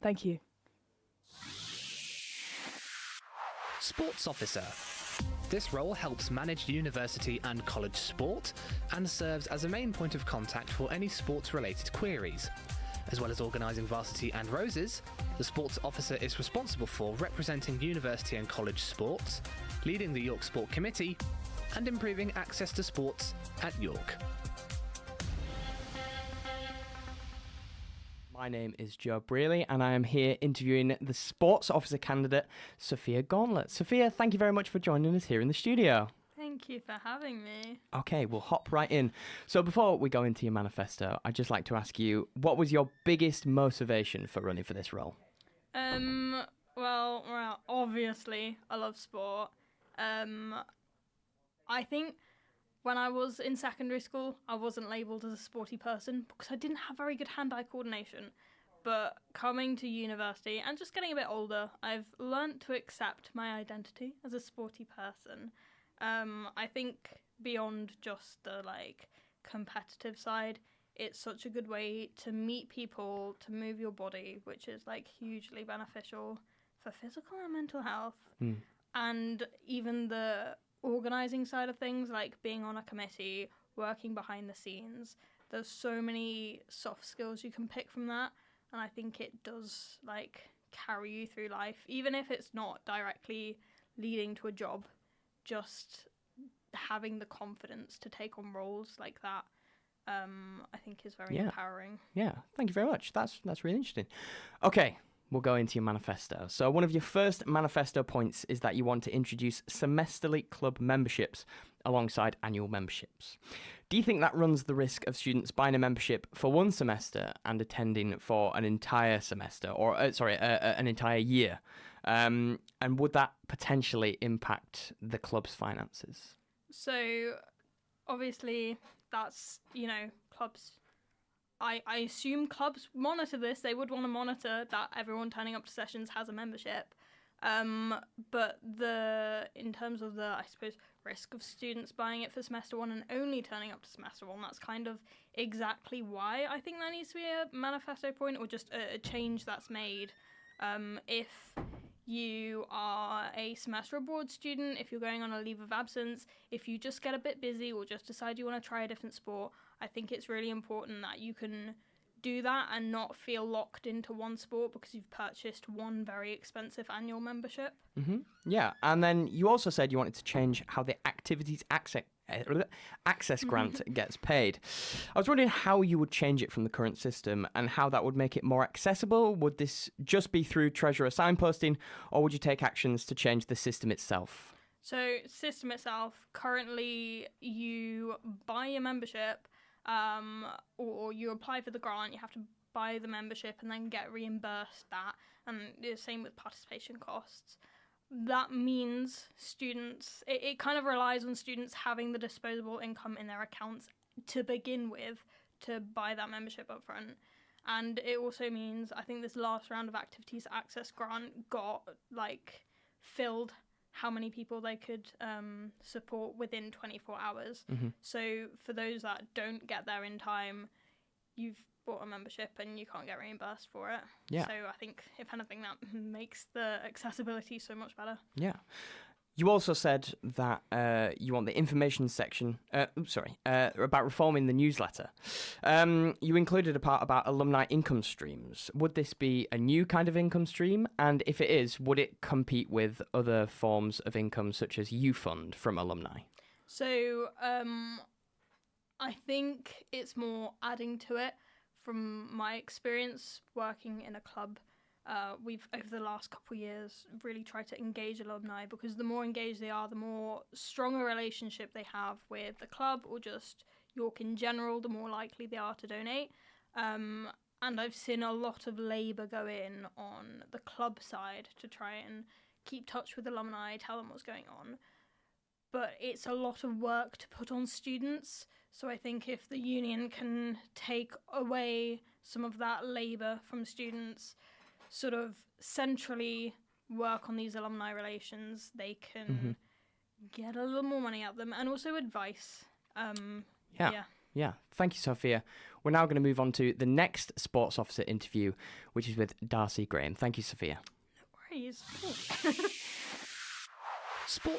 Thank you. Sports Officer. This role helps manage university and college sport and serves as a main point of contact for any sports-related queries. As well as organising varsity and roses, the Sports Officer is responsible for representing university and college sports, leading the York Sport Committee, and improving access to sports at York. My name is Joe Brealey, and I am here interviewing the Sports Officer candidate, Sofia Gauntlett. Sofia, thank you very much for joining us here in the studio. Thank you for having me. Okay, we'll hop right in. So before we go into your manifesto, I'd just like to ask you, what was your biggest motivation for running for this role? Well, obviously, I love sport. I think when I was in secondary school, I wasn't labelled as a sporty person because I didn't have very good hand-eye coordination. But coming to university and just getting a bit older, I've learnt to accept my identity as a sporty person. I think beyond just the competitive side, it's such a good way to meet people, to move your body, which is hugely beneficial for physical and mental health. And even the organising side of things, like being on a committee, working behind the scenes, there's so many soft skills you can pick from that, and I think it does carry you through life, even if it's not directly leading to a job. Just having the confidence to take on roles like that, I think is very empowering. Yeah, thank you very much. That's really interesting. Okay, we'll go into your manifesto. So one of your first manifesto points is that you want to introduce semesterly club memberships alongside annual memberships. Do you think that runs the risk of students buying a membership for one semester and attending for an entire semester, or an entire year? And would that potentially impact the club's finances? So obviously that's, clubs. I assume clubs monitor this. They would want to monitor that everyone turning up to sessions has a membership. But in terms of the, I suppose, risk of students buying it for semester one and only turning up to semester one, that's kind of exactly why I think there needs to be a manifesto point, or just a change that's made. If you are a semester abroad student, if you're going on a leave of absence, if you just get a bit busy or just decide you want to try a different sport, I think it's really important that you can do that and not feel locked into one sport because you've purchased one very expensive annual membership. Yeah, and then you also said you wanted to change how the activities access grant gets paid. I was wondering how you would change it from the current system and how that would make it more accessible. Would this just be through treasurer signposting, or would you take actions to change the system itself? So, system itself, currently you buy a membership, or you apply for the grant, you have to buy the membership and then get reimbursed that, and the same with participation costs. That means students, it kind of relies on students having the disposable income in their accounts to begin with to buy that membership up front. And it also means, I think this last round of activities access grant got filled how many people they could support within 24 hours. So for those that don't get there in time, you've bought a membership and you can't get reimbursed for it. Yeah. So I think, if anything, that makes the accessibility so much better. Yeah. You also said that you want the information section, about reforming the newsletter. You included a part about alumni income streams. Would this be a new kind of income stream? And if it is, would it compete with other forms of income such as U-Fund from alumni? So I think it's more adding to it. From my experience working in a club, we've, over the last couple of years, really tried to engage alumni, because the more engaged they are, the more strong a relationship they have with the club or just York in general, the more likely they are to donate. And I've seen a lot of labour go in on the club side to try and keep touch with alumni, tell them what's going on. But it's a lot of work to put on students. So I think if the union can take away some of that labour from students, sort of centrally work on these alumni relations, they can get a little more money out of them, and also advice. Yeah, thank you, Sophia. We're now going to move on to the next sports officer interview, which is with Darcy Graham. Thank you, Sophia. Worries. Sport